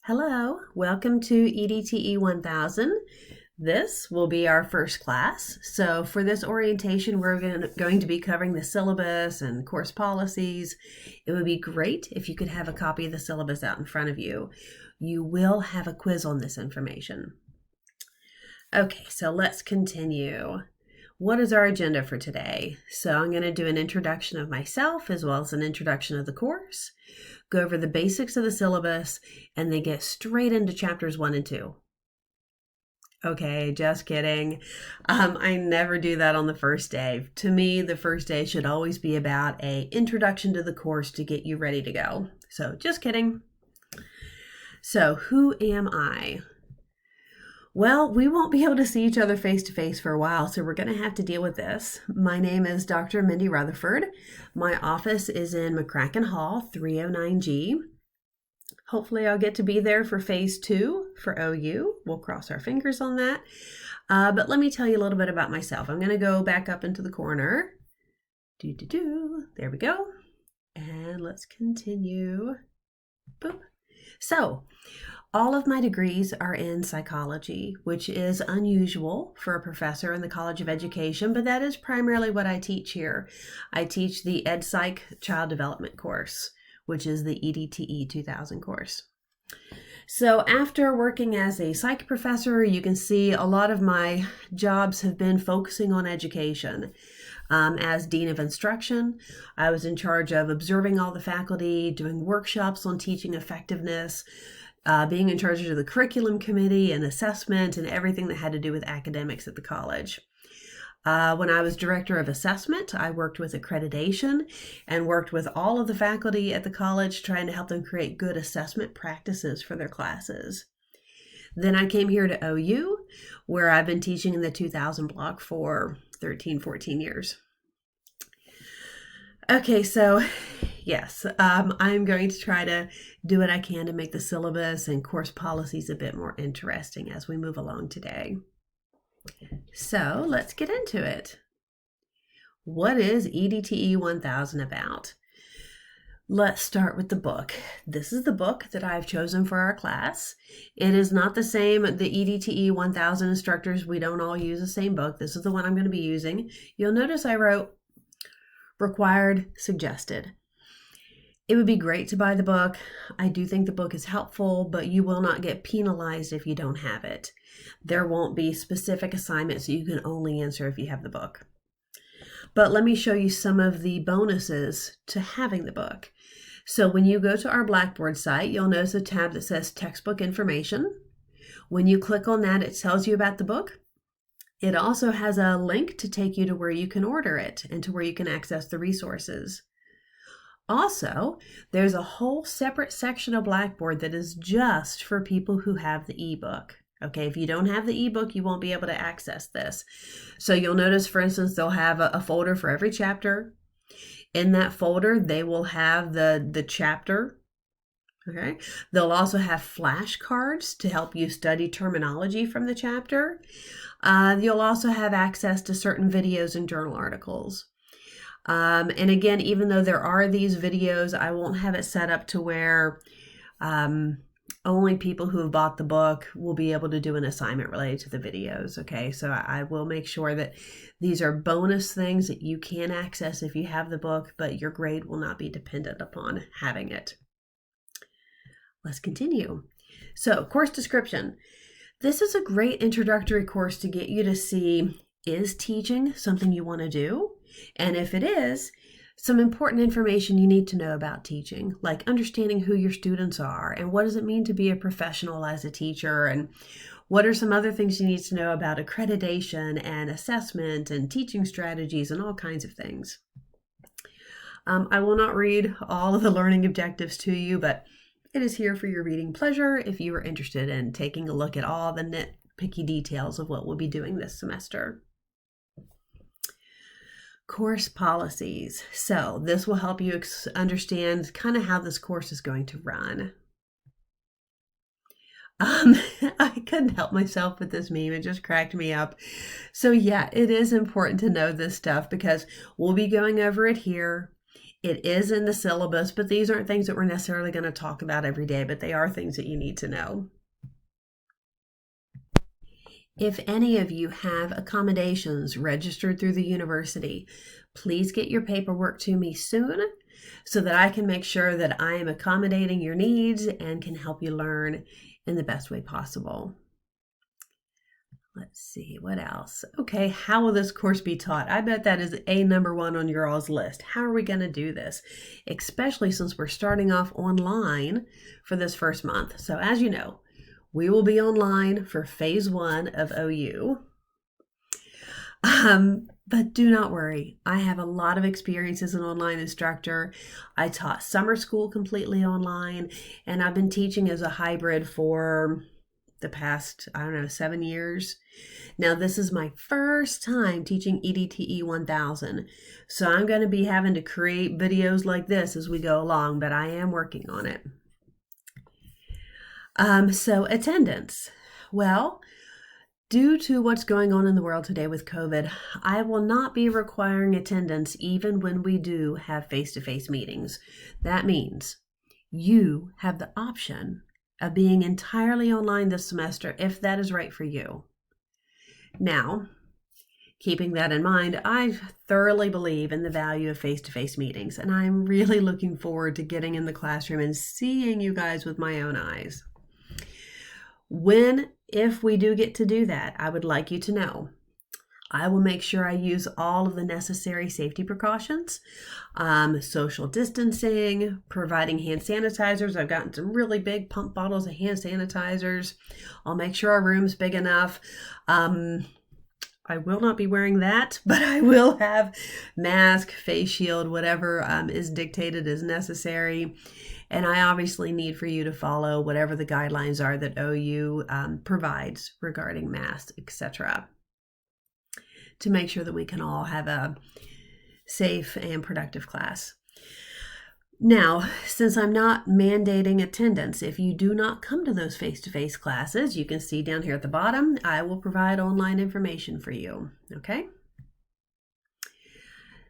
Hello, welcome to EDTE 1000. This will be our first class. So for this orientation, we're going to be covering the syllabus and course policies. It would be great if you could have a copy of the syllabus out in front of you. You will have a quiz on this information. Okay, so let's continue. What is our agenda for today? So I'm going to do an introduction of myself as well as an introduction of the course, go over the basics of the syllabus, and then get straight into chapters 1 and 2. Okay, just kidding. I never do that on the first day. To me, the first day should always be about an introduction to the course to get you ready to go. So just kidding. So who am I? Well, we won't be able to see each other face to face for a while, so we're going to have to deal with this. My name is Dr. Mindy Rutherford. My office is in McCracken Hall, 309G. Hopefully I'll get to be there for phase 2 for OU. We'll cross our fingers on that. But let me tell you a little bit about myself. I'm going to go back up into the corner. There we go. And let's continue. Boop. So, all of my degrees are in psychology, which is unusual for a professor in the College of Education, but that is primarily what I teach here. I teach the EdPsych Child Development course, which is the EDTE 2000 course. So after working as a psych professor, you can see a lot of my jobs have been focusing on education. As Dean of Instruction, I was in charge of observing all the faculty, doing workshops on teaching effectiveness, being in charge of the curriculum committee and assessment and everything that had to do with academics at the college. When I was director of assessment, I worked with accreditation and worked with all of the faculty at the college trying to help them create good assessment practices for their classes. Then I came here to OU, where I've been teaching in the 2000 block for 13, 14 years. Okay, so yes, I'm going to try to do what I can to make the syllabus and course policies a bit more interesting as we move along today. So let's get into it. What is EDTE 1000 about? Let's start with the book. This is the book that I've chosen for our class. It is not the same. The EDTE 1000 instructors, we don't all use the same book. This is the one I'm going to be using. You'll notice I wrote required, suggested. It would be great to buy the book. I do think the book is helpful, but you will not get penalized if you don't have it. There won't be specific assignments you can only answer if you have the book. But let me show you some of the bonuses to having the book. So when you go to our Blackboard site, you'll notice a tab that says textbook information. When you click on that, it tells you about the book. It also has a link to take you to where you can order it and to where you can access the resources. Also, there's a whole separate section of Blackboard that is just for people who have the ebook. Okay, if you don't have the ebook, you won't be able to access this. So you'll notice, for instance, they'll have a folder for every chapter. In that folder, they will have the chapter. Okay, they'll also have flashcards to help you study terminology from the chapter. You'll also have access to certain videos and journal articles. And again, even though there are these videos, I won't have it set up to where only people who have bought the book will be able to do an assignment related to the videos. Okay, so I will make sure that these are bonus things that you can access if you have the book, but your grade will not be dependent upon having it. Let's continue. So, course description. This is a great introductory course to get you to see, is teaching something you want to do? And if it is, some important information you need to know about teaching, like understanding who your students are and what does it mean to be a professional as a teacher, and what are some other things you need to know about accreditation and assessment and teaching strategies and all kinds of things. I will not read all of the learning objectives to you, but it is here for your reading pleasure if you are interested in taking a look at all the nitpicky details of what we'll be doing this semester. Course policies. So this will help you understand kind of how this course is going to run. I couldn't help myself with this meme. It just cracked me up. So yeah, it is important to know this stuff because we'll be going over it here. It is in the syllabus, but these aren't things that we're necessarily going to talk about every day, but they are things that you need to know. If any of you have accommodations registered through the university, please get your paperwork to me soon so that I can make sure that I am accommodating your needs and can help you learn in the best way possible. Let's see, what else? Okay, how will this course be taught? I bet that is number one on your all's list. How are we going to do this? Especially since we're starting off online for this first month. So as you know, we will be online for phase 1 of OU. But do not worry. I have a lot of experience as an online instructor. I taught summer school completely online, and I've been teaching as a hybrid for the past, 7 years. Now, this is my first time teaching EDTE 1000. So I'm going to be having to create videos like this as we go along, but I am working on it. So attendance. Well, due to what's going on in the world today with COVID, I will not be requiring attendance even when we do have face-to-face meetings. That means you have the option of being entirely online this semester if that is right for you. Now, keeping that in mind, I thoroughly believe in the value of face-to-face meetings, and I'm really looking forward to getting in the classroom and seeing you guys with my own eyes. If we do get to do that, I would like you to know I will make sure I use all of the necessary safety precautions, social distancing, providing hand sanitizers. I've gotten some really big pump bottles of hand sanitizers. I'll make sure our room's big enough. I will not be wearing that, but I will have mask, face shield, whatever is dictated as necessary. And I obviously need for you to follow whatever the guidelines are that OU provides regarding masks, etc., to make sure that we can all have a safe and productive class. Now, since I'm not mandating attendance, if you do not come to those face-to-face classes, you can see down here at the bottom, I will provide online information for you, okay?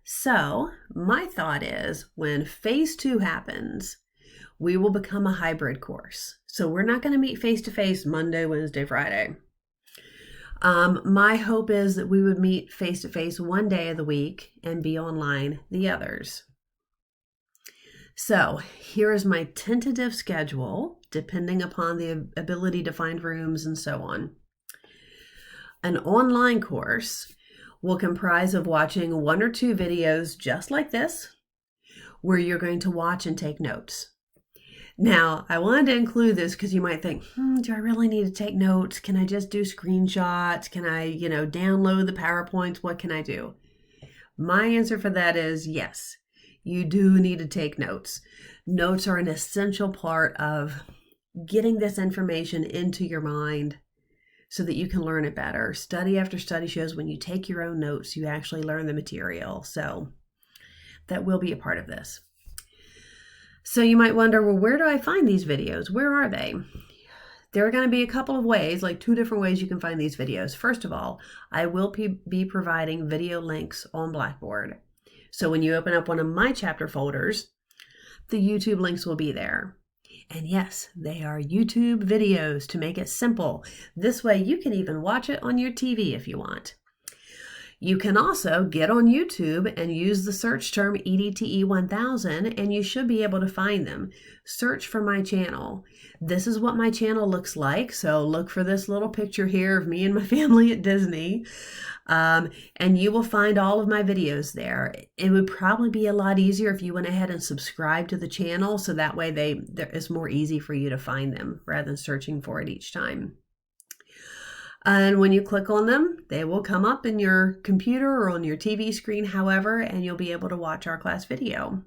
So, my thought is when phase 2 happens, we will become a hybrid course. So we're not going to meet face-to-face Monday, Wednesday, Friday. My hope is that we would meet face-to-face one day of the week and be online the others. So here is my tentative schedule, depending upon the ability to find rooms and so on. An online course will comprise of watching 1 or 2 videos just like this, where you're going to watch and take notes. Now, I wanted to include this because you might think, do I really need to take notes? Can I just do screenshots? Can I, download the PowerPoints? What can I do? My answer for that is yes, you do need to take notes. Notes are an essential part of getting this information into your mind so that you can learn it better. Study after study shows when you take your own notes, you actually learn the material. So that will be a part of this. So you might wonder, well, where do I find these videos? Where are they? There are going to be a couple of ways, like 2 different ways you can find these videos. First of all, I will be providing video links on Blackboard. So when you open up one of my chapter folders, the YouTube links will be there. And yes, they are YouTube videos to make it simple. This way you can even watch it on your TV if you want. You can also get on YouTube and use the search term EDTE 1000 and you should be able to find them. Search for my channel. This is what my channel looks like. So look for this little picture here of me and my family at Disney. And you will find all of my videos there. It would probably be a lot easier if you went ahead and subscribed to the channel. So that way it's more easy for you to find them rather than searching for it each time. And when you click on them, they will come up in your computer or on your TV screen, however, and you'll be able to watch our class video.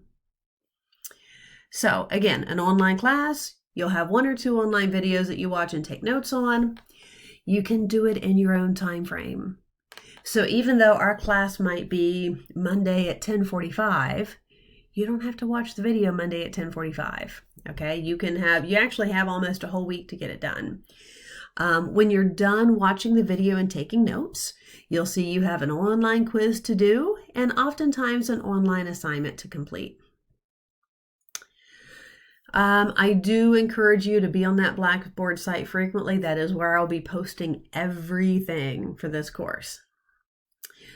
So again, an online class, you'll have 1 or 2 online videos that you watch and take notes on. You can do it in your own time frame. So even though our class might be Monday at 10:45, you don't have to watch the video Monday at 10:45. Okay, you actually have almost a whole week to get it done. When you're done watching the video and taking notes, you'll see you have an online quiz to do and oftentimes an online assignment to complete. I do encourage you to be on that Blackboard site frequently. That is where I'll be posting everything for this course.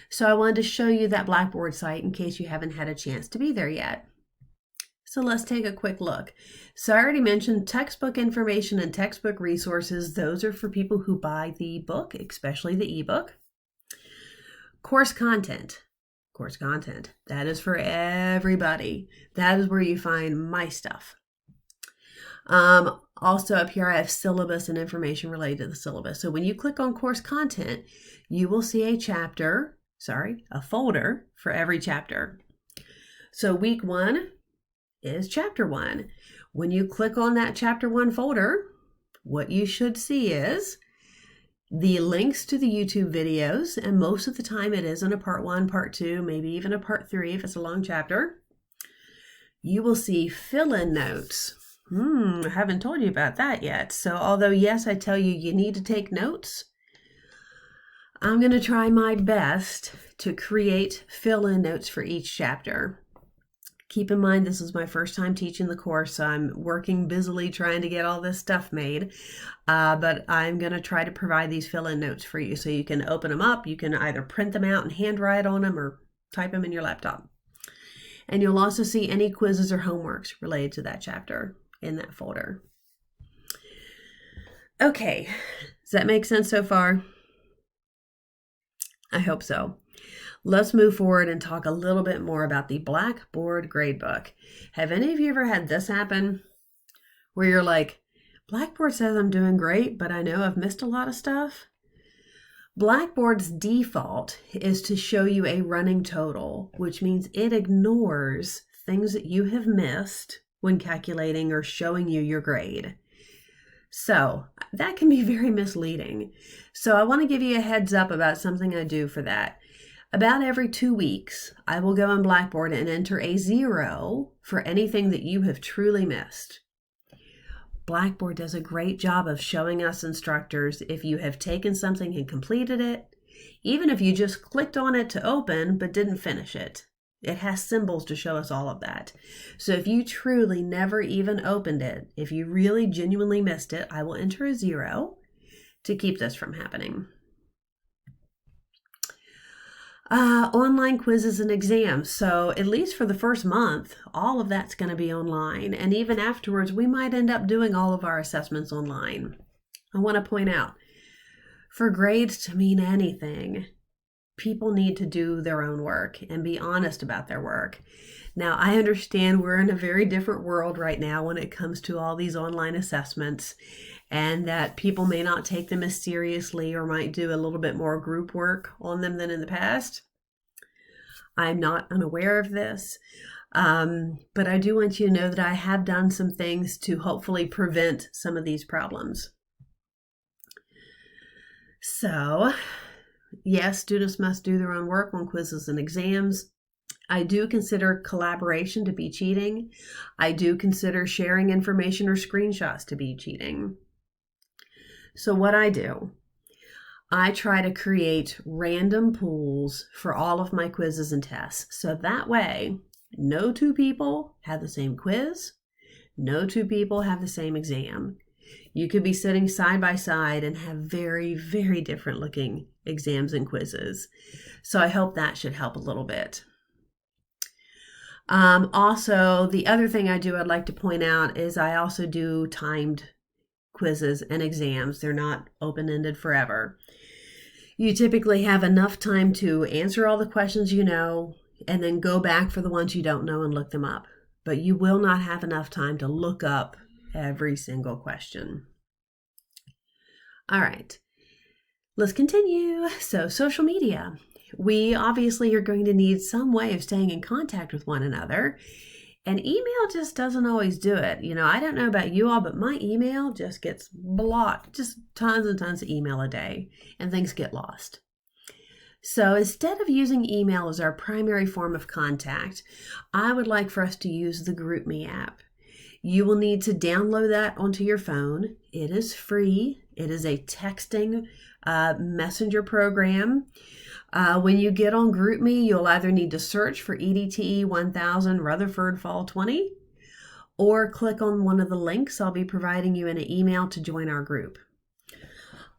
So I wanted to show you that Blackboard site in case you haven't had a chance to be there yet. So let's take a quick look. So I already mentioned textbook information and textbook resources. Those are for people who buy the book, especially the ebook. Course content. Course content. That is for everybody. That is where you find my stuff. Also up here, I have syllabus and information related to the syllabus. So when you click on course content, you will see a folder for every chapter. So week 1 is chapter 1. When you click on that chapter 1 folder, what you should see is the links to the YouTube videos, and most of the time it is in a part 1, part 2, maybe even a part 3 if it's a long chapter. You will see fill-in notes. I haven't told you about that yet. So although yes, I tell you need to take notes, I'm going to try my best to create fill-in notes for each chapter. Keep in mind, this is my first time teaching the course, so I'm working busily trying to get all this stuff made. But I'm going to try to provide these fill-in notes for you so you can open them up. You can either print them out and handwrite on them or type them in your laptop. And you'll also see any quizzes or homeworks related to that chapter in that folder. Okay, does that make sense so far? I hope so. Let's move forward and talk a little bit more about the Blackboard gradebook. Have any of you ever had this happen where you're like, Blackboard says I'm doing great, but I know I've missed a lot of stuff? Blackboard's default is to show you a running total, which means it ignores things that you have missed when calculating or showing you your grade. So that can be very misleading. So I want to give you a heads up about something I do for that. About every 2 weeks, I will go on Blackboard and enter a 0 for anything that you have truly missed. Blackboard does a great job of showing us instructors if you have taken something and completed it, even if you just clicked on it to open but didn't finish it. It has symbols to show us all of that. So if you truly never even opened it, if you really genuinely missed it, I will enter a 0 to keep this from happening. Online quizzes and exams. So at least for the first month, all of that's going to be online. And even afterwards, we might end up doing all of our assessments online. I want to point out, for grades to mean anything, people need to do their own work and be honest about their work. Now, I understand we're in a very different world right now when it comes to all these online assessments, and that people may not take them as seriously or might do a little bit more group work on them than in the past. I'm not unaware of this, but I do want you to know that I have done some things to hopefully prevent some of these problems. So, yes, students must do their own work on quizzes and exams. I do consider collaboration to be cheating. I do consider sharing information or screenshots to be cheating. So what I do, I try to create random pools for all of my quizzes and tests. So that way, no 2 people have the same quiz, no 2 people have the same exam. You could be sitting side by side and have very, very different looking exams and quizzes. So I hope that should help a little bit. Also, the other thing I do I'd like to point out is I also do timed quizzes and exams. They're not open-ended forever. You typically have enough time to answer all the questions you know, and then go back for the ones you don't know and look them up. But you will not have enough time to look up every single question. All right, let's continue. So social media. We obviously are going to need some way of staying in contact with one another. And email just doesn't always do it. You know, I don't know about you all, but my email just gets blocked. Just tons and tons of email a day, and things get lost. So instead of using email as our primary form of contact, I would like for us to use the GroupMe app. You will need to download that onto your phone. It is free. It is a texting messenger program. When you get on GroupMe, you'll either need to search for EDTE 1000 Rutherford Fall 20, or click on one of the links I'll be providing you in an email to join our group.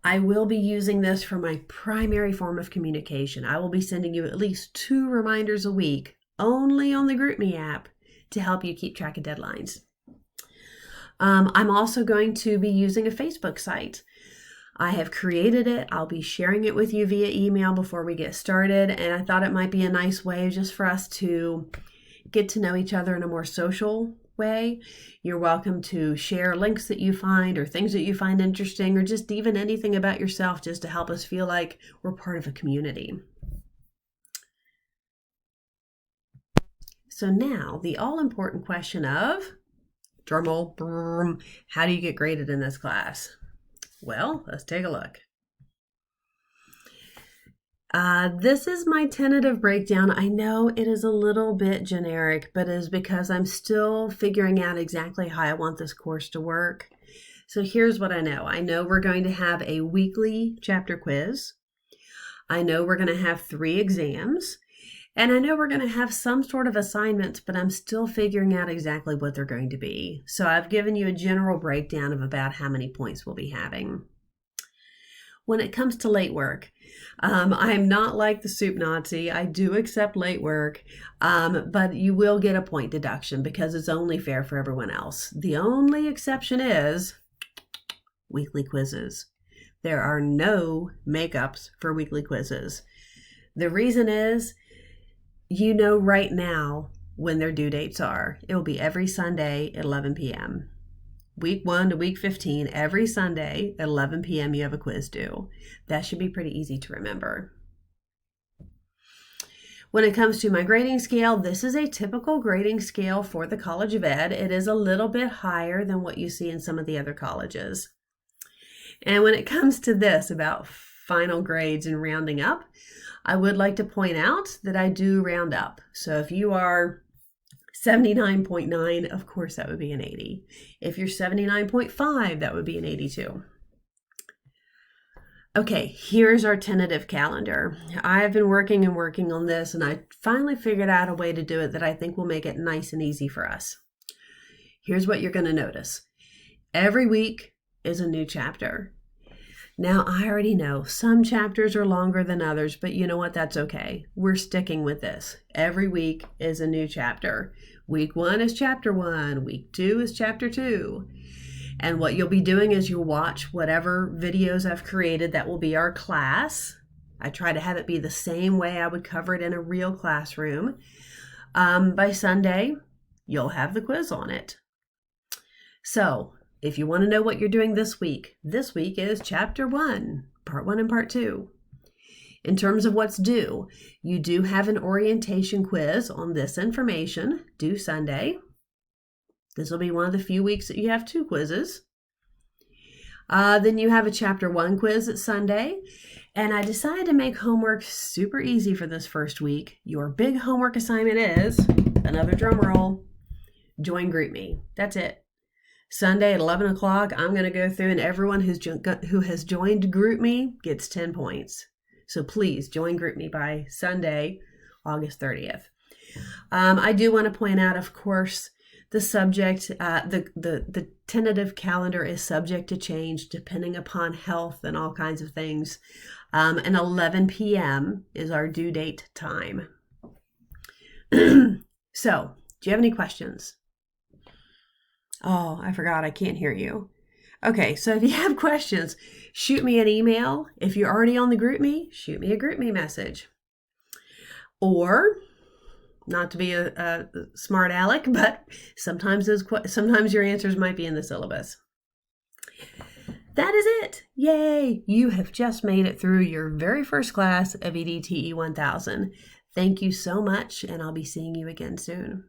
I will be using this for my primary form of communication. I will be sending you at least 2 reminders a week only on the GroupMe app to help you keep track of deadlines. I'm also going to be using a Facebook site. I have created it. I'll be sharing it with you via email before we get started, and I thought it might be a nice way just for us to get to know each other in a more social way. You're welcome to share links that you find or things that you find interesting, or just even anything about yourself, just to help us feel like we're part of a community. So now the all-important question of, drumroll, how do you get graded in this class? Well, let's take a look. This is my tentative breakdown. I know it is a little bit generic, but it is because I'm still figuring out exactly how I want this course to work. So here's what I know. I know we're going to have a weekly chapter quiz. I know we're going to have 3 exams. And I know we're going to have some sort of assignments, but I'm still figuring out exactly what they're going to be. So I've given you a general breakdown of about how many points we'll be having. When it comes to late work, I'm not like the soup Nazi. I do accept late work, but you will get a point deduction because it's only fair for everyone else. The only exception is weekly quizzes. There are no makeups for weekly quizzes. The reason is, you know right now when their due dates are. It will be every Sunday at 11 p.m. Week 1 to week 15, every Sunday at 11 p.m. you have a quiz due. That should be pretty easy to remember. When it comes to my grading scale, this is a typical grading scale for the College of Ed. It is a little bit higher than what you see in some of the other colleges. And when it comes to this about final grades and rounding up, I would like to point out that I do round up. So if you are 79.9, of course that would be an 80. If you're 79.5, that would be an 82. Okay, here's our tentative calendar. I've been working on this, and I finally figured out a way to do it that I think will make it nice and easy for us. Here's what you're going to notice. Every week is a new chapter. Now, I already know some chapters are longer than others, but you know what? That's okay. We're sticking with this. Every week is a new chapter. Week 1 is chapter 1. Week 2 is chapter 2. And what you'll be doing is you'll watch whatever videos I've created that will be our class. I try to have it be the same way I would cover it in a real classroom. By Sunday, you'll have the quiz on it. So, if you want to know what you're doing this week is chapter 1, part 1 and part 2. In terms of what's due, you do have an orientation quiz on this information due Sunday. This will be one of the few weeks that you have 2 quizzes. Then you have a chapter 1 quiz at Sunday. And I decided to make homework super easy for this first week. Your big homework assignment is, another drum roll, join GroupMe. That's it. Sunday at 11 o'clock, I'm going to go through, and everyone who has joined GroupMe gets 10 points. So please join GroupMe by Sunday, August 30th. I do want to point out, of course, the subject, the tentative calendar is subject to change depending upon health and all kinds of things. And 11 p.m. is our due date time. So, do you have any questions? Oh, I forgot. I can't hear you. Okay, so if you have questions, shoot me an email. If you're already on the GroupMe, shoot me a GroupMe message. Or, not to be a smart aleck, but sometimes your answers might be in the syllabus. That is it. Yay! You have just made it through your very first class of EDTE 1000. Thank you so much, and I'll be seeing you again soon.